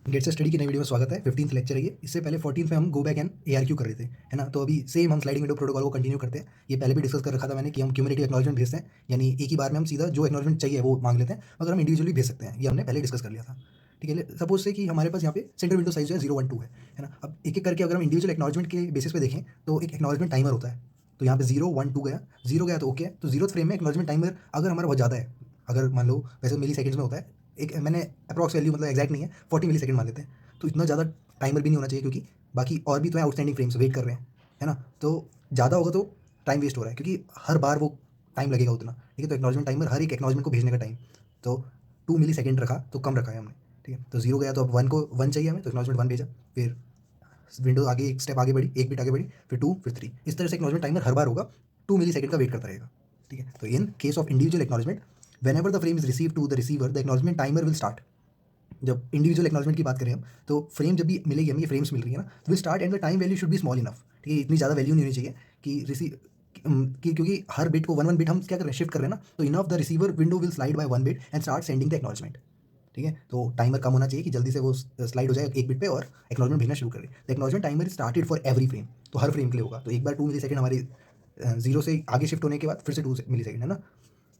Gate से study की नई वीडियो में स्वागत है। 15th लेक्चर है ये। इससे पहले 14th में हम गो बैक एंड ARQ कर रहे थे, है ना। तो अभी सेम हम स्लाइडिंग विंडो प्रोटोकॉल को कंटिन्यू करते हैं। ये पहले भी डिस्कस कर रखा था मैंने कि हम क्यूमुलेटिव एक्नॉलेजमेंट भेजते हैं, यानी एक ही बार में हम सीधा जो एक्नॉलेजमेंट चाहिए वो मांग लेते हैं, मगर हम इंडिविजुअली भेज सकते हैं। ये हमने पहले डिस्कस कर लिया था, ठीक है। सपोज से कि हमारे पास यहाँ पे सेंटर विंडो साइज जो है 012 है ना। अब एक एक करके अगर हम इंडिविजुअल एक्नॉलेजमेंट के बेसिस पे देखें तो एक एक्नॉलेजमेंट टाइमर होता है। तो यहाँ पे 012 गया, 0 गया तो ओके है। तो 0th फ्रेम में एक्नॉलेजमेंट टाइमर अगर हमारा बहुत ज़्यादा है, अगर मान लो वैसे मिली सेकंड्स में होता है, एक मैंने अप्रॉक्स वैल्यू मतलब एग्जैक्ट नहीं है, 40 मिली सेकंड मान लेते हैं। तो इतना ज़्यादा टाइमर भी नहीं होना चाहिए, क्योंकि बाकी और भी तो है आउटस्टैंडिंग फ्रेम्स वेट कर रहे हैं, है ना। तो ज़्यादा होगा तो टाइम वेस्ट हो रहा है, क्योंकि हर बार वो टाइम लगेगा उतना, ठीक है। तो एक्नॉलेजमेंट टाइमर हर एक एक्नॉलेजमेंट को भेजने का टाइम तो 2 मिली सेकेंड रखा, तो कम रखा है हमने, ठीक है। तो 0 गया तो अब 1 को 1 चाहिए हमें, तो एक्नॉलेजमेंट 1 भेजा। फिर विंडो आगे एक स्टेप आगे बढ़ी, एक बिट आगे बढ़ी, फिर 2, फिर 3। इस तरह से एक्नॉलेजमेंट टाइमर हर बार होगा, 2 मिली सेकेंड का वेट करता रहेगा, ठीक है। तो in case of individual acknowledgement, whenever the frame is received to the receiver, the acknowledgement timer will start। जब इंडिविजुअल एक्नॉलेजमेंट की बात करें हम, तो फ्रेम जब भी मिलेगी हमें, ये फ्रेम्स मिल रही है ना, will start and the time value should be small enough, ठीक है। इतनी ज़्यादा वैल्यू नहीं होनी चाहिए कि क्योंकि हर बिट को 1 1 बिट हम क्या कर रहे हैं, शिफ्ट कर रहे हैं ना। तो enough the receiver window will slide bye 1 bit and start sending the acknowledgement, ठीक है। तो टाइमर कम होना चाहिए कि जल्दी से वो स्लाइड हो जाए एक बिट पे और एक्नॉलेजमेंट भेजना शुरू करे। The acknowledgement timer started for every frame, तो हर फ्रेम के लिए होगा। तो एक बार 2 मिली सेकंड हमारी 0 से आगे शिफ्ट होने के बाद फिर से 2 मिली सेकंड, है ना।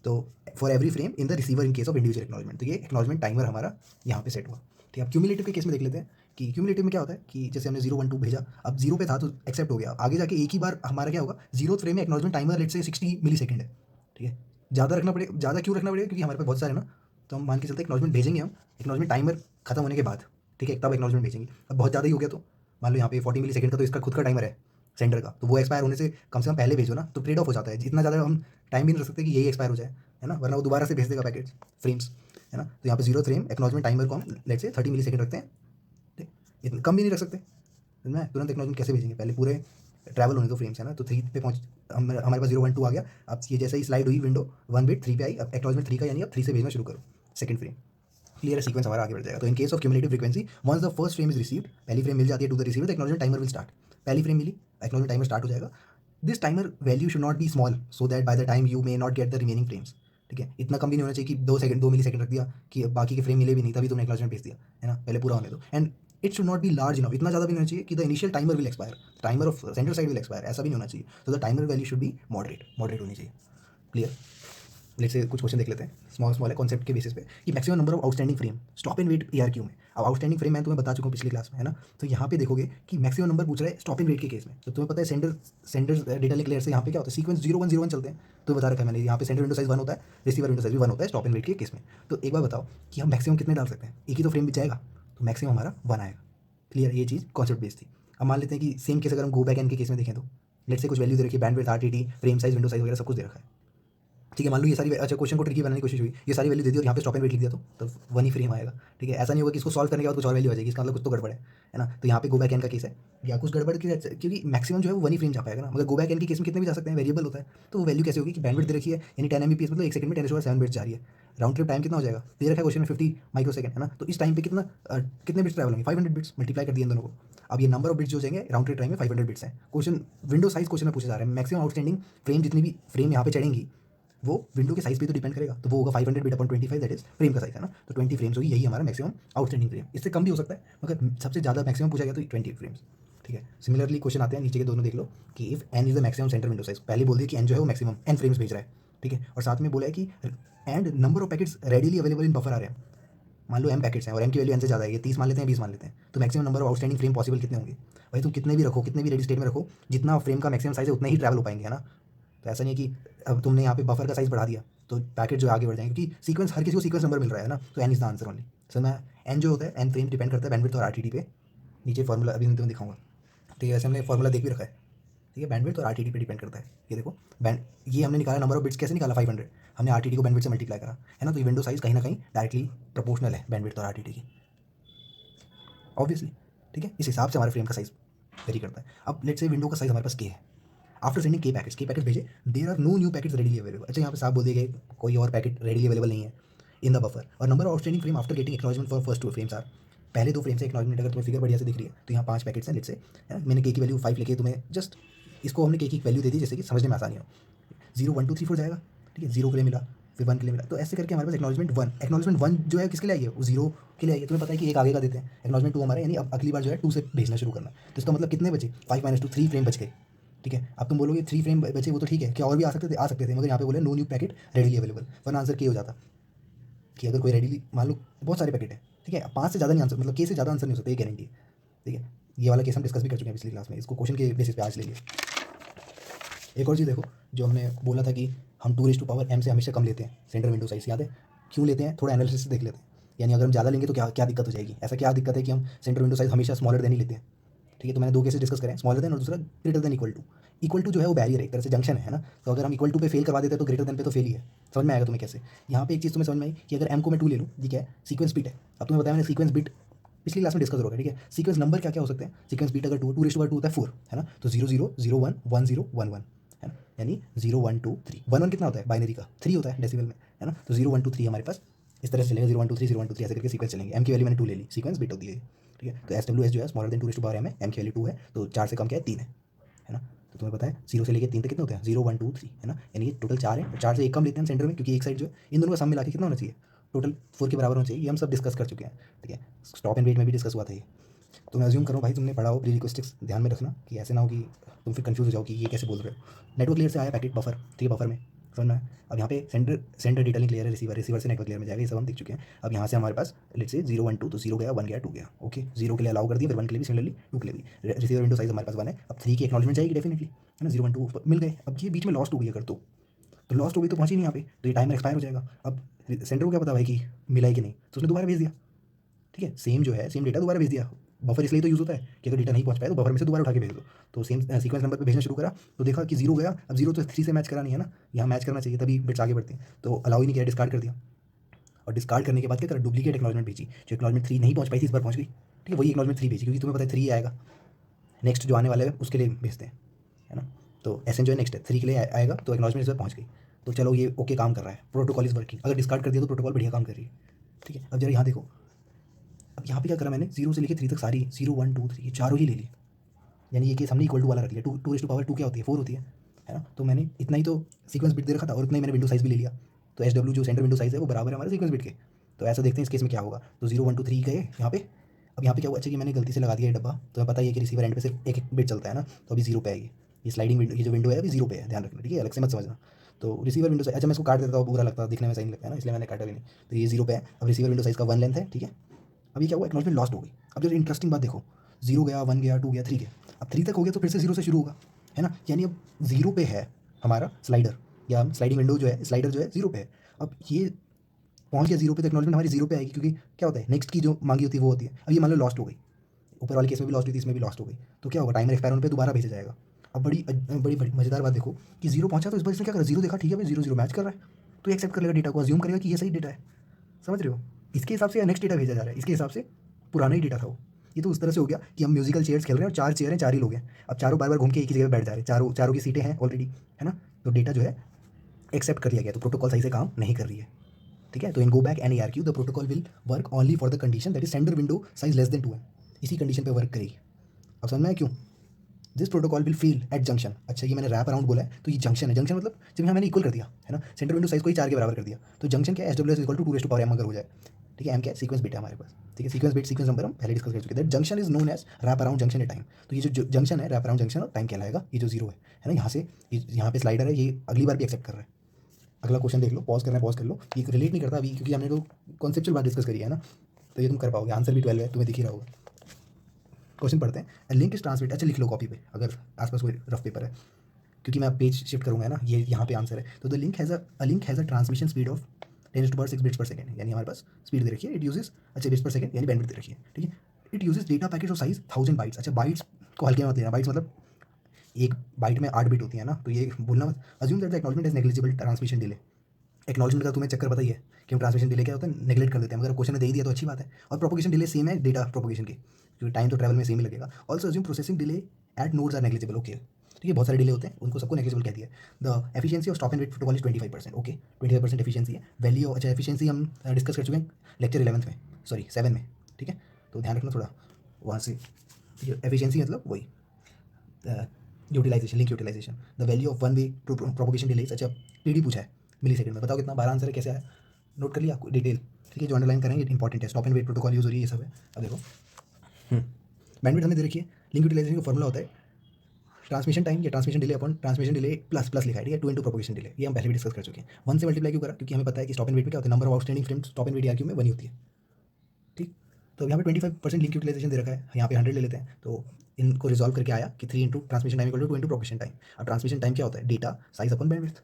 तो for every frame in the receiver in case of individual acknowledgement, तो ये एक्नॉलेजमेंट टाइमर हमारा यहाँ पे सेट हुआ, ठीक है। अब क्यूमुलेटिव के केस में देख लेते हैं कि क्यूमुलेटिव में क्या होता है कि जैसे हमने 0 1 2 भेजा, अब 0 पे था तो एक्सेप्ट हो गया। आगे जाके एक ही बार हमारा क्या होगा, 0th फ्रेम में एक्नॉलेजमेंट टाइमर लेट से 60 मिली सेकंड है, ठीक है। ज़्यादा रखना पड़ेगा, ज़्यादा क्यों रखना पड़ेगा, क्योंकि हमारे पास बहुत सारे ना। तो हम मान के चलते एक्नॉलेजमेंट भेजेंगे हम, एक्नॉलेजमेंट टाइमर खत्म होने के बाद, ठीक है, तब एक्नॉलेजमेंट भेजेंगे। अब बहुत ज़्यादा ही हो गया तो मान लो यहाँ पे 40 मिली सेकंड का तो इसका खुद का टाइमर है सेंडर का, तो वो एक्सपायर होने से कम पहले भेजो ना, तो ट्रेड ऑफ हो जाता है। जितना ज़्यादा हम टाइम भी नहीं रख सकते कि यही एक्सपायर हो जाए, है ना, वरना वो दोबारा से भेज देगा पैकेट फ्रेम्स, है ना। तो यहाँ पे 0 फ्रेम एक्नॉलेजमेंट टाइमर को हम लेट से 30 मिली सेकंड रखते हैं, ठीक। इतना कम भी नहीं रख सकते, मैं तुरंत एक्नॉलेजमेंट कैसे भेजेंगे, पहले पूरे ट्रैवल होने दो फ्रेम्स, है ना। तो 3 पे पहुँच हमारे पास 0 1 2 आ गया। अब ये जैसे ही स्लाइड हुई विंडो 1 बिट 3 पे आई, अब एक्नॉलेजमेंट 3 का, यानी अब 3 से भेजना शुरू करो सेकंड फ्रेम, क्लियर है, सीक्वेंस हमारा आगे बढ़ जाएगा। तो in case of cumulative frequency, once the first frame is received, पहली फ्रेम मिल जाती है to the receiver, the acknowledgement timer will start. पहली फ्रेम मिली, एक्नॉलेजमेंट टाइमर स्टार्ट हो जाएगा। This timer value should not be small so that by the time you may not get the remaining frames, ठीक है। इतना कम भी नहीं होना चाहिए कि 2 मिली सेकंड रख दिया कि बाकी के फ्रेम मिले भी नहीं, तभी तुमने एक्नॉलेजमेंट भेज दिया, है ना। पहले पूरा होने दो। And it should not B large enough, इतना ज़्यादा भी नहीं होना चाहिए कि the initial timer will expire, timer of centre side will expire, ऐसा भी नहीं होना चाहिए। तो the timer value should be moderate, moderate होनी चाहिए, क्लियर। लेट्स से कुछ क्वेश्चन देख लेते हैं, स्मॉल स्मॉल है कॉन्सेप्ट के बेसिस पे, कि maximum number of outstanding frame stop and wait ARQ में। अब आउटस्टैंडिंग फ्रेम मैं तुम्हें बता चुका हूँ पिछली क्लास में, है ना। तो यहाँ पे देखोगे कि मैक्सिमम नंबर पूछ रहा है स्टॉप एंड वेट के केस में। तो तुम्हें पता है सेंडर डेटा लिंक लेयर से यहाँ पे क्या होता है, सीक्वेंस 0 1 0 1 चलते हैं। तो बता रखा है मैंने, यहाँ पे सेंडर विंडो साइज 1 होता है, रिसीवर विंडो साइज भी 1 होता है स्टॉप एंड वेट के केस में। तो एक बार बताओ कि हम मैक्सिमम कितने डाल सकते हैं, एक ही तो फ्रेम भी जाएगा, तो मैक्सिमम हमारा 1 आएगा, क्लियर। ये चीज़ कॉन्सेप्ट बेस्ड थी। अब मान लेते हैं कि सेम केस अगर हम गो बैक एन के केस में देखें, तो लेट से कुछ वैल्यू दे रखी है, bandwidth RTT frame size window size वगैरह सब कुछ दे रखा है, ठीक है। मान लो ये सारी, अच्छा क्वेश्चन को ट्रिकी बनाने की कोशिश हुई, ये सारी वैल्यू दे दी और यहाँ पे स्टॉप एंड वेट लिख दिया, तो 1 ही फ्रेम आएगा, ठीक है। ऐसा नहीं होगा कि इसको सॉल्व करने के बाद कुछ और वैल्यू आ जाएगी, इसका मतलब कुछ तो गड़बड़ है ना। तो यहाँ पे गो बैक एन का केस है या कुछ गड़बड़ की, क्योंकि मैक्सिमम जो है वो 1 ही फ्रेम जा पाएगा ना। मगर गो बैक एन के केस में कितने भी जा सकते हैं, वेरिएबल होता है। तो वो वैल्यू कैसे होगी कि बैंडविड्थ दे रखी है, यानी 10 Mbps मतलब 1 सेकंड में 10 बिट्स जा रही है। राउंड ट्रिप टाइम कितना हो जाएगा, दे रखा है क्वेश्चन में 50 माइक्रो सेकंड, है ना। तो इस टाइम पे कितने बिट्स ट्रैवल होंगे, 500 बिट्स, मल्टीप्लाई कर दिए इन दोनों को। अब ये नंबर ऑफ बिट्स जो हो जाएंगे राउंड ट्रिप टाइम में 500 बिट्स है। क्वेश्चन विंडो साइज क्वेश्चन में पूछे जा रहे हैं, मैक्सिमम आउटस्टैंडिंग फ्रेम, जितनी भी फ्रेम यहाँ पे चढ़ेंगी वो विंडो के साइज पे तो डिपेंड करेगा। तो वो होगा 500 bit upon 25, that is frame का साइज, है ना। तो 20 फ्रेम्स होगी, यही हमारा मैक्सिमम आउटस्टैंडिंग फ्रेम। इससे कम भी हो सकता है, मगर सबसे ज़्यादा मैक्सिमम पूछा गया तो 20 फ्रेम्स, ठीक है। सिमिलरली क्वेश्चन आते हैं नीचे के दोनों देख लो, कि if n is the maximum centre window size, पहले बोल दिया कि n जो है वो मैक्सिमम n फ्रेम्स भेज रहा है, ठीक है। और साथ में बोला है कि and number of packets readily available in buffer आ रहे हैं। मान लो m पैकेट्स हैं और m की वैल्यू n से ज़्यादा है, ये 30 मान लेते हैं, 20 मान लेते हैं, तो maximum number of outstanding frame possible कितने होंगे। भाई तुम कितने भी रखो, कितने भी रेडी स्टेट में रखो, जितना फ्रेम का मैक्सिमम साइज है उतना ही ट्रैवल हो पाएंगे, है ना। तो ऐसा नहीं है कि अब तुमने यहाँ पे बफर का साइज बढ़ा दिया तो पैकेट जो आगे बढ़ जाएंगे, क्योंकि सीक्वेंस हर किसी को सीक्वेंस नंबर मिल रहा है ना। तो N is the answer only. Sir मैं एन जो होता है, एन फ्रेम डिपेंड करता है बैंडविड्थ और RTT पे। नीचे फॉर्मूला अभी तुम्हें दिखाऊंगा, ठीक है। वैसे हमने फॉर्मूला देख भी रखा है, ठीक है। बैंडविड्थ और RTT पे डिपेंड करता है, ये देखो बैंड, ये हमने निकाला नंबर ऑफ बिट्स कैसे निकाला, 500, हमने RTT को बैंडविड्थ से मल्टीप्लाई करा, है ना। तो ये विंडो साइज कहीं ना कहीं डायरेक्टली प्रोपोर्शनल है बैंडविड्थ और RTT की, ऑब्वियसली, ठीक है। इस हिसाब से हमारे फ्रेम का साइज वेरी करता है। अब लेट्स से विंडो का साइज हमारे पास के है, आफ्टर सेंडिंग के पैकेट्स भेजे, there are no new packets readily available. अच्छा यहाँ पे साफ बोल दिए गए कोई और पैकेट रेडीली अवेलेबल नहीं है इन द बफर। और number of outstanding frame after getting acknowledgement for first 2 frames are, पहले 2 फ्रेम से एक्नॉलेजमेंट अगर तुम्हें फिगर बढ़िया से दिख रही है तो यहाँ 5 पैकेट्स हैं लेट्स से, है ना। मैंने के की वैल्यू 5 लिखी है, तुम्हें जस्ट इसको हमने के की वैल्यू दे दी जैसे कि समझने में आसानी हो। 0 1 2 3 4 जाएगा, ठीक है। 0 के लिए मिला, फिर 1 के लिए मिला, तो ऐसे करके हमारे पास एक्नॉलेजमेंट 1 जो है किसके लिए आई है, वो 0 के लिए आई है। तुम्हें पता है कि एक आगे का देते हैं, एक्नॉलेजमेंट 2 हमारा, यानी अब अगली बार जो है 2 से भेजना शुरू करना। तो इसका मतलब कितने बचे, 5 - 2 3 फ्रेम बच गए। ठीक है, अब तुम बोलोगे 3 फ्रेम बचे, वो तो ठीक है, क्या और भी आ सकते थे, मगर यहाँ पे बोले no new packet readily available, वरना आंसर के हो जाता कि अगर कोई रेडीली, मान लो बहुत सारे पैकेट है, ठीक है, 5 से ज़्यादा नहीं आंसर, मतलब के से ज़्यादा आंसर नहीं हो सकता, ये गारंटी है। ठीक है, ये वाला केस हम डिस्कस भी कर चुके हैं पिछली क्लास में, इसको क्वेश्चन के बेसिस पे आज ले लिए। एक और चीज़ देखो, जो हमने बोला था कि हम 2m से हमेशा कम लेते हैं सेंटर विंडो साइज, याद है क्यों लेते हैं, थोड़ा एनालिसिस से देख लेते हैं। यानी अगर हम ज़्यादा लेंगे तो क्या क्या दिक्कत हो जाएगी, ऐसा क्या दिक्कत है कि हम सेंटर विंडो साइज हमेशा स्मॉलर देन ही लेते हैं। ठीक है, तो मैंने 2 केसेस डिस्कस करें, स्मॉलर देन और दूसरा greater than equal to. Equal to जो है वो बैरियर है, एक तरह से जंक्शन है ना, तो अगर हम इक्वल टू पे फेल करवा देते हैं तो ग्रेटर देन पे तो फेल ही है। समझ में आएगा तुम्हें कैसे। यहाँ पे एक चीज़ तुम्हें समझ में आई कि अगर एम को मैं 2 ले लूँ, ठीक है, सीक्वेंस बिट है। अब तुम्हें बताया मैंने सीक्वेंस बिट पिछली क्लास में डिस्कस हो गया। ठीक है, सीक्वेंस नंबर क्या क्या हो सकते हैं, सीक्वेंस बीट अगर 2 होता है 4, है ना, तो 0 0 0 1 1 0 1 1, है ना, यानी 0 1 2 3 1 1 कितना होता है, बाइनरी का 3 होता है डेसिमल में, है ना, तो 0 1 2 3 हमारे पास इस तरह से चलेगा, 0 1 2 3 0 1 2 3 ऐसे करके सीक्वेंस चलेंगे। एम की वैल्यू मैंने 2 ले ली, सीक्वेंस बिट होती है। ठीक है, तो एस जो है स्मॉलर देन 2 है, एम की वैल्यू 2 है, तो 4 से कम क्या है, 3 है ना। तो तुम्हें पता है 0 से लेकर 3 तक कितने होते हैं, 0 1 2 3, है ना, यानी ये टोटल 4 है, 4 से एक कम लेते हैं सेंटर में, क्योंकि एक साइड जो है इन दोनों का सम मिला के कितना होना चाहिए, टोटल 4 के बराबर होना चाहिए। ये हम सब डिस्कस कर चुके हैं। ठीक है, स्टॉप एंड वेट में भी डिस्कस हुआ था ये। तो मैं अज्यूम करूँ भाई तुमने पढ़ा हो, प्री रिक्वेस्टिक्स ध्यान में रखना कि ऐसे ना हो कि तुम फिर कंफ्यूज हो जाओ कि ये कैसे बोल रहे हो। नेटवर्क लेयर से आया पैकेट बफर, ठीक है, बफर में समझना है। अब यहाँ पे सेंटर डेटा लिंक लेयर है, रिसीवर से नेटवर्क लेयर में जाएगा, ये सब हम देख चुके हैं। अब यहाँ से हमारे पास लेट्स से 0 1 2, तो 0 गया 1 गया 2 गया, ओके, 0 के लिए अलाउ कर दिया, फिर 1 के लिए भी, सिमिलरली 2 के लिए भी। रिसीवर विंडो साइज हमारे पास 1 है, अब 3 की एक्नॉलेजमेंट जाएगी डेफिनेटली, है ना, 0 1 2 मिल गए। अब ये बीच में लॉस्ट हो गई अगर तो लॉस्ट हो गई तो पहुंची नहीं यहाँ पे, तो ये टाइमर एक्सपायर हो जाएगा। अब सेंटर को क्या पता भाई कि मिला है कि नहीं, तो उसने दोबारा भेज दिया। ठीक है, सेम जो है सेम डेटा दोबारा भेज दिया। बफर इसलिए तो यूज़ होता है कि अगर डेटा नहीं पहुंच पाए तो बफर में से दोबारा उठा के भेज दो। तो सेम सीक्वेंस नंबर पे भेजना शुरू करा, तो देखा कि 0 गया। अब 0 तो 3 से मैच करा नहीं है ना, यहाँ मैच करना चाहिए, तभी बिट्स आगे बढ़ती हैं, तो अलाउ ही नहीं किया, डिस्कार्ड कर दिया। और डिस्कार्ड करने के बाद क्या करा, डुप्लीकेट एक्नॉलेजमेंट भेजी, जो एक्नॉलेजमेंट 3 नहीं पहुंच पाई थी, इस बार पहुंच गई। ठीक है, वही एक्नॉलेजमेंट 3 भेजी, क्योंकि तुम्हें पता है 3 आएगा, नेक्स्ट जो आने वाला है उसके लिए भेजते हैं, है ना। तो एस एन जो है नेक्स्ट है 3 के लिए आएगा, तो एक्नॉलेजमेंट इस बार पहुंच गई। तो चलो ये ओके काम कर रहा है, प्रोटोकॉल इज वर्किंग। अगर डिस्कार्ड कर दिया तो प्रोटोकॉल बढ़िया काम कर रही है। ठीक है, अब जरा यहाँ देखो, अब यहाँ पे क्या करा मैंने, 0 से लेकर 3 तक सारी 0 1 2 3 ये चारों ही ले ली, यानी ये केस हमने इक्वल टू वाला रख लिया। 2 क्या होती है, 4 होती है ना। तो मैंने इतना ही तो सीक्वेंस बिट दे रखा था, और इतना ही मैंने विंडो साइज भी ले लिया। तो एस जो सेंटर विंडो साइज है वो बराबर है हमारे सीक्वेंस बिट के। तो ऐसा देखते हैं इस केस में क्या होगा। तो 0 1 2 3 गए यहाँ पे। अब यहाँ पे क्या हुआ, अच्छा कि मैंने गलती से लगा दिया ये डब्बा, तो मैं पता ही है कि रिसीवर एंड पे सिर्फ एक बिट चलता है ना, तो अभी 0 पे आएगी। ये स्लाइडिंग विंडो, ये जो विंडो है अभी 0 पे है, ध्यान रखना, ठीक है, अलग से मत समझना। तो रिसीवर विंडो साइज, अच्छा मैं इसको काट देता हूँ, बुरा लगता है दिखने में, सही नहीं लगता है ना, इसलिए मैंने काटा भी नहीं। तो ये 0 पे है। अब रिसीवर विंडो साइज का 1 लेंथ है, ठीक है। अभी क्या हुआ, एक्नॉलेजमेंट लॉस्ट हो गई। अब जो इंटरेस्टिंग बात देखो, 0 गया 1 गया 2 गया 3 गया, अब 3 तक हो गया तो फिर से 0 से शुरू होगा, है ना। यानी अब 0 पे है हमारा स्लाइडर, या स्लाइडिंग विंडो जो है, स्लाइडर जो है 0 पे है। अब ये पहुंच गया 0 पे, तो एक्नॉलेजमेंट हमारी 0 पे आएगी, क्योंकि क्या होता है, नेक्स्ट की जो मांगी होती है वो होती है। अब ये मान लो लॉस्ट हो गई, ऊपर वाले केस में भी लॉस्ट हुई थी, इसमें भी लॉस्ट हो गई, तो क्या होगा, टाइमर एक्सपायर होने पे दोबारा भेजा जाएगा। अब बड़ी मजेदार बात देखो कि 0 पहुंचा, तो इस बार इसने क्या करा, 0 देखा, ठीक है भाई 0 0 मैच कर रहा है, तो एक्सेप्ट कर लेगा डेटा को, अज्यूम करेगा कि ये सही डेटा है। समझ रहे हो, इसके हिसाब से नेक्स्ट डेटा भेजा जा रहा है, इसके हिसाब से पुराना ही डेटा था वो। ये तो उस तरह से हो गया कि हम म्यूजिकल चेयर्स खेल रहे हैं, और 4 चेयर हैं, 4 ही लोग हैं। अब चारों बार बार घूम के एक ही जगह बैठ जा रहे हैं, चारों की सीटें हैं ऑलरेडी, है ना। तो डेटा जो है एक्सेप्ट कर लिया गया, तो प्रोटोकॉल सही से काम नहीं कर रही है। ठीक है, तो in go back N ARQ the protocol will work only for the condition that is sender window size less than 2 है, इसी कंडीशन पे वर्क करेगी। अब समझ में आया क्यों, this protocol will feel at junction. अच्छा ये मैंने रैप अराउंड बोला है, तो ये जंक्शन है, जंक्शन मतलब जब यहाँ मैंने इक्वल कर दिया, है ना, सेंटर विंडो साइज को ही 4 के बराबर कर दिया, तो जंक्शन क्या है, SW इक्वल टू 2m अगर हो जाए। ठीक है, एम क्या है, सीक्वेंस बिट है हमारे पास। ठीक है, सीक्वेंस बिट सीक्वेंस नंबर हम पहले डिस्कस कर चुके हैं। That junction is known as wrap around junction a time. तो ये जो जंक्शन है, रैप अराउंड जंक्शन और टाइम कहलाएगा, ये जो 0 है ना, यहाँ से यहाँ पे स्लाइडर है, ये अगली बार भी एक्सेप्ट कर रहा है। अगला क्वेश्चन देख लो, पॉज करना है पॉज कर लो, ये रिलेट नहीं करता अभी, क्योंकि हमने तो कॉन्सेप्चुअल बात डिस्कस करी है ना, तो ये तुम कर पाओगे। आंसर भी 12 है, तुम्हें दिख ही रहा होगा। क्वेश्चन पढ़ते हैं, लिंक इज ट्रांसमिट, अच्छा लिख लो कॉपी पे अगर आसपास कोई रफ पेपर है, क्योंकि मैं पेज शिफ्ट करूँगा ना, ये यहाँ पे आंसर है। तो the link has a transmission speed of 10⁻6 bits पर सेकंड, यानी हमारे पास स्पीड दे रखी है, इट यूजेस, अच्छा बिट्स पर सेकंड यानी बैंडविड्थ दे रखी है, ठीक है। It uses data packet of size 1000 bytes. अच्छा बाइट्स को हल्के में मत लेना, बाइट्स मतलब एक बाइट में 8 बिट होती है ना, तो ये बोलना मत। Assume that the acknowledgement is negligible transmission delay. Acknowledgement का तुम्हें चक्कर पता ही है कि हम ट्रांसमिशन डिले क्या होता है, नेगलेक्ट कर देते हैं, मगर क्वेश्चन में दे ही दिया तो अच्छी बात है। और प्रोपोगेशन डिले सेम है डेटा प्रोपोगेशन की, क्योंकि टाइम तो ट्रैवल में सेम ही लगेगा। Also assume processing delay at nodes are negligible, okay, ठीक है, बहुत सारे डिले होते हैं, उनको सबको नेग्लिजिबल कह दिया। The efficiency of stop and wait protocol is 25%, okay, 25% efficiency है। वैल्यू, अच्छा एफिशिएंसी हम डिस्कस कर चुके हैं लेक्चर 11 में, सॉरी 7 में, ठीक है, तो ध्यान रखना थोड़ा वहाँ से। एफिशिएंसी मतलब वही utilisation, link utilisation, the value of one way propagation delay. अच्छा PD पूछा है, मिली सेकंड में। बताओ कितना, 12 आंसर है, कैसे आया, नोट कर लिया आपको डिटेल, ठीक है। जो अंडरलाइन करेंगे इंपॉर्टेंट है, stop and wait protocol use हो रही है, ये सब है। अब देखो बैंडविड्थ हमने दे रखी है, लिंक यूटिलाइजेशन का फॉर्मूला होता है ट्रांसमिशन टाइम या transmission delay upon transmission delay plus plus लिखा है, ठीक है, 2 इंटू प्रोपगेशन डिले, ये हम पहले भी डिस्कस कर चुके हैं। 1 से मल्टीप्लाई क्यों करा, क्योंकि हमें पता है कि स्टॉप एंड वेट में क्या होता है, number of outstanding frames stop and wait ARQ में 1 होती है, ठीक। तो यहाँ पे 25% लिंक यूटिलाइजेशन दे रखा है, यहाँ पे 100 ले लेते हैं, तो इनको रिजॉल्व करके आया कि 3 into transmission time equal to 2 into propagation time. अब ट्रांसमिशन टाइम क्या होता है, data size upon bandwidth.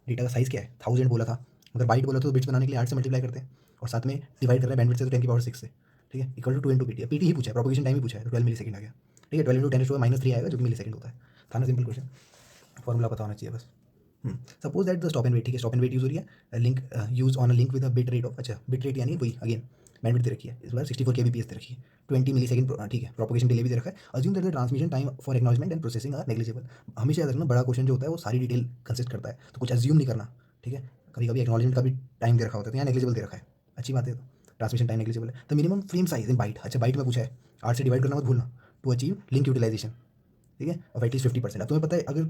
Data का साइज क्या है, 1000 बोला था, अगर बाइट बोला तो बिट्स बनाने के लिए 8 से मल्टीप्लाई करते हैं, और साथ में डिवाइड कर रहे हैं बैंडविड्थ से, तो 10 की पावर 6 से, ठीक है, equal to 2 into PT। PT ही पूछा है, प्रोपगेशन टाइम ही पूछा है, तो 12 मिली सेकंड आ गया, ठीक है। 12 इंटू 10⁻³ आएगा, जो कि मिली सेकंड होता है। था ना सिंपल क्वेश्चन, फॉर्मूला पता होना चाहिए बस। Suppose that the stop and wait, ठीक है, स्टॉप एंड वेट यूज हो रही है, link use on a link with a bit rate of, अच्छा बिट रेट यानी वही अगेन बैंडविड्थ दे रखी है, इस बार 64 kbps दे रखी है, 20 मिली सेकंड, ठीक है। प्रोपगेशन डिले भी दे रखा है। Assume that the transmission time for acknowledgement and processing are negligible. हमेशा याद रखना, बड़ा क्वेश्चन जो होता है वो सारी डिटेल कंसिस्ट करता है, तो कुछ अज्यूम नहीं करना, ठीक है। कभी कभी एक्नॉलेजमेंट का भी टाइम दे रखा होता है, तो यहाँ नेग्लिजिबल दे रखा है, अच्छी बात है। तो ट्रांसमिशन टाइम नेग्लिजिबल है। तो minimum frame size in byte, अच्छा बाइट में पूछा है, 8 से डिवाइड करना मत भूलना, टू अचीव लिंक यूटिलाइजेशन, ठीक है, और एटलीस्ट 50%। अब तुम्हें पता है, अगर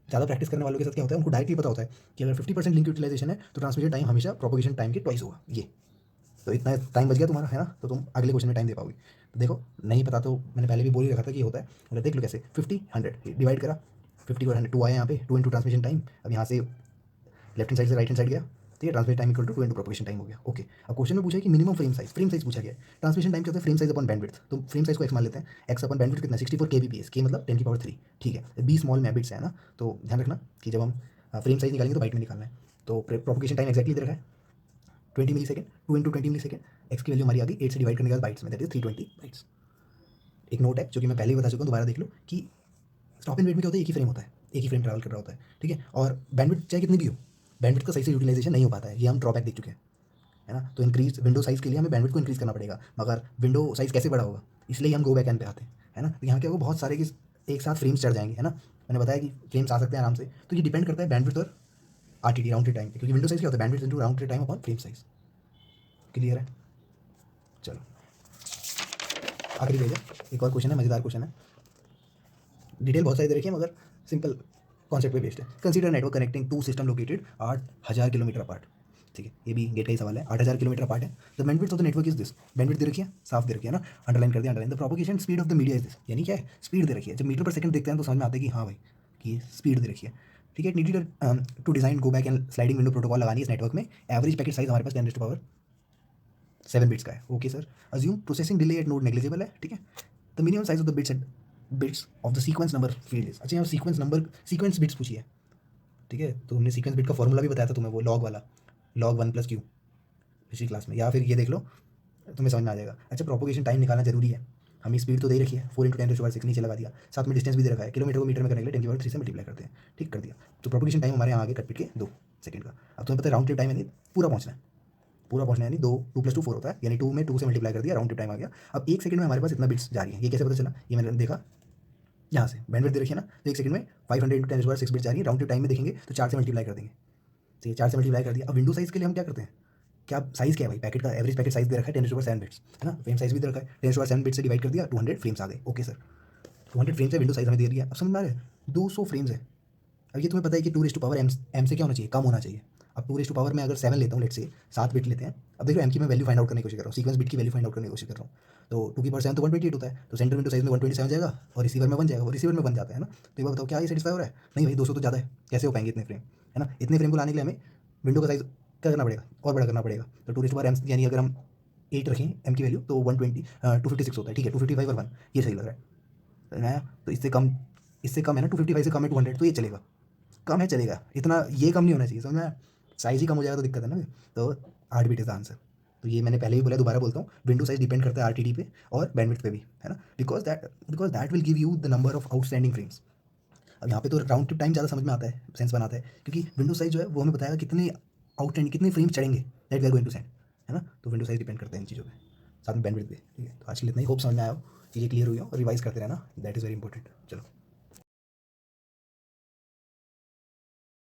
ज़्यादा प्रैक्टिस करने वालों के साथ क्या होता है, उनको डायरेक्टली पता होता है कि अगर 50% लिंक यूटिलाइजेशन है तो ट्रांसमिशन टाइम हमेशा प्रोपगेशन टाइम के ट्वाइस होगा, ये तो इतना टाइम बच गया तुम्हारा, है ना, तो तुम अगले क्वेश्चन में टाइम दे पाओगे। तो देखो नहीं पता तो मैंने पहले भी बोल ही रखा था कि ये होता है, अगर देख लो कैसे 50 100 डिवाइड करा, 50 और 100 2 आए यहाँ पे, 2 इंटू ट्रांसमिशन टाइम। अब यहाँ से लेफ्ट हैंड साइड से राइट हैंड साइड गया, ठीक है, transmission time equal to 2 into propagation time हो गया, ओके। अब क्वेश्चन में पूछा है कि मिनिमम फ्रेम साइज पूछा गया है। ट्रांसमिशन टाइम क्या होता है, फ्रेम साइज अपॉन बैंडविड्थ, तो फ्रेम साइज को एक्स मान लेते हैं, एक्स अपॉन बैंडविड्थ कितना 64 kbps, के मतलब 10 की पावर 3, ठीक है। 20 स्मॉल में बिट्स है ना, तो ध्यान रखना कि जब हम फ्रेम साइज निकालेंगे तो बाइट में निकालना है। तो प्रोपगेशन टाइम एक्जैक्टली दे रखा है 20 मिली सेकंड, 2 इंटू 20 मिली सेकंड, एक्स की वैल्यू हमारी आ गई 8 से डिवाइड करने के बाद बाइट्स में, दैट इज 320 बाइट्स। एक नोट है जो कि मैं पहले ही बता चुका हूँ, दोबारा देख लो कि स्टॉप एंड वेट में क्या होता है, एक ही फ्रेम होता है, एक ही फ्रेम ट्रैवल कर रहा होता है, ठीक है। और बैंडविड्थ चाहे कितनी भी हो, बैंडविड्थ का सही से यूटिलाइजेशन नहीं हो पाता है, ये हम ड्रॉबैक देख चुके हैं, है ना। तो इंक्रीज विंडो साइज़ के लिए हमें बैंडविड्थ को इंक्रीज़ करना पड़ेगा, मगर विंडो साइज़ कैसे बड़ा होगा, इसलिए हम गो बैक एन पे आते हैं, है ना। तो यहाँ क्या होगा, बहुत सारे की एक साथ फ्रेम्स चढ़ जाएंगे, है ना। मैंने बताया कि फ्रेम्स आ सकते हैं आराम से, तो ये डिपेंड करता है बैंडविड्थ और RTT राउंड ट्रिप टाइम पे, क्योंकि विंडो साइज़ क्या होता है, bandwidth into round trip time upon frame size. Clear है, चलो आखिरी पेज है, एक और क्वेश्चन है, मज़ेदार क्वेश्चन है, डिटेल बहुत सारी दे रखी है मगर सिंपल कॉन्सेप्ट पे बेस्ड है। Consider network connecting to system located 8000 kilometre apart, ठीक है, ये भी गेट का ही सवाल है, 8000 किलोमीटर अपार्ट है। The bandwidth of the network is this, bandwidth दे रखी है, साफ दे रखी है ना, अंडरलाइन कर दिया, underline. The propagation speed of the media is this, यानी क्या है, स्पीड दे रखी है। जब मीटर पर सेकंड देखते हैं तो समझ में आता है कि हाँ भाई कि स्पीड दे रखी है, ठीक है। Needed to design go back and sliding window protocol लगानी है इस नेटवर्क में। एवरेज पैकेट साइज हमारे पास 10⁻7 बिट्स का है, okay sir. Assume processing delay eight node negligible है, ठीक है। The minimum size of the bits of the sequence number field is, अच्छा यहाँ सीक्वेंस बिट्स पूछी है, ठीक है। तो हमने सीक्वेंस बिट का फॉर्मूला भी बताया था तुम्हें, वो लॉग वाला, log 1 + q पिछली क्लास में, या फिर ये देख लो तुम्हें समझ में आ जाएगा। अच्छा प्रोपोगेशन टाइम निकालना जरूरी है, हमें स्पीड तो दे रखी है 4 × 10⁻6 नीचे लगा दिया, साथ में डिस्टेंस भी दे रखा है, किलोमीटर को मीटर में करने के लिए 10⁻3 से मल्टीप्लाई करते हैं, ठीक कर दिया। तो प्रोपोगेशन टाइम हमारे यहाँ आगे कट पिट के 2 सेकंड का। अब तुम्हें पता है राउंड ट्रिप टाइम यानी पूरा पहुँचना है, यानी 2 + 2 4 होता है, यानी 2 में 2 से मल्टीप्लाई कर दिया, राउंड ट्रिप टाइम आ गया। अब 1 सेकंड में हमारे पास इतना बिट्स जा रही है, ये कैसे पता चला, ये मैंने देखा यहाँ से, बैंडविड्थ दे रखी है ना, तो 1 सेकंड में 500 × 10⁻6 बिट्स जा रही है, राउंड ट्रिप टाइम में देखेंगे तो 4 से मल्टीप्लाई कर देंगे, ठीक है, 4 से मल्टीप्लाई कर दिया। अब विंडो साइज़ के लिए हम क्या करते हैं, क्या साइज़ क्या है भाई, पैकेट का एवरेज पैकेट साइज़ दे रखा है 10⁻7 बिट्स, है ना, फ्रेम साइज़ भी दे रखा है, 10⁻7 बिट्स से डिवाइड कर दिया, 200 फ्रेम्स आ गए, ओके सर। 200 फ्रेम्स है, विंडो साइज़ हमें दे दिया। अब समझ में आ रहा है, 200 फ्रेम्स है। अब ये तुम्हें पता है कि 2⁻m से क्या होना चाहिए, कम होना चाहिए। अब 2 में अगर 7 लेता हूँ, लेट से 7 बिट लेते हैं। अब देखो m की मैं वैल्यू फाइंड आउट करने की कोशिश कर रहा हूँ, सीक्वेंस बिट की वैल्यू फाइंड आउट करने की कोशिश कर रहा हूँ। तो 2 तो 128 होता है, तो सेंटर विंडो साइज में 127 जाएगा और रिसीवर में 1 जाएगा, और रिसीवर में 1 जाता है ना। तो ये बताओ क्या ये सेटिस्फाई हो रहा है, नहीं भाई 200 तो ज़्यादा है, कैसे हो पाएंगे इतने फ्रेम, है ना। इतने फ्रेम को लाने के लिए हमें विंडो का साइज क्या करना पड़ेगा, और बड़ा करना पड़ेगा। तो 2m यानी अगर हम 8 रखें m की वैल्यू तो 256 होता है, ठीक है। 255 और 1 ये सही लग रहा है, तो इससे कम है ना, 255 से कम है 200, तो ये चलेगा, कम है चलेगा, इतना ये कम नहीं होना चाहिए, समझ में आया? साइज ही कम हो जाएगा तो दिक्कत है ना। तो 8 बिट इज द आंसर। तो ये मैंने पहले भी बोला, दोबारा बोलता हूँ, विंडो साइज डिपेंड करता है आरटीडी पे और बैंडविड्थ पे भी, है ना, because that will give you the number of outstanding frames. अब यहाँ पे तो राउंड ट्रिप टाइम ज़्यादा समझ में आता है, सेंस बनाता है, क्योंकि विंडो साइज जो है वो हमें बताएगा कितने आउटस्टैंडिंग कितने फ्रेम्स चढ़ेंगे, that we are going to send, है ना। तो विंडो साइज डिपेंड करते हैं इन चीज़ों पे, साथ में बैंडविड्थ पे, ठीक है। तो आज के लिए इतना ही, होप समझ में आया हो, चीज़ें क्लियर हुई हो, और रिवाइज करते रहना, दैट इज़ वेरी इंपॉर्टेंट। चलो।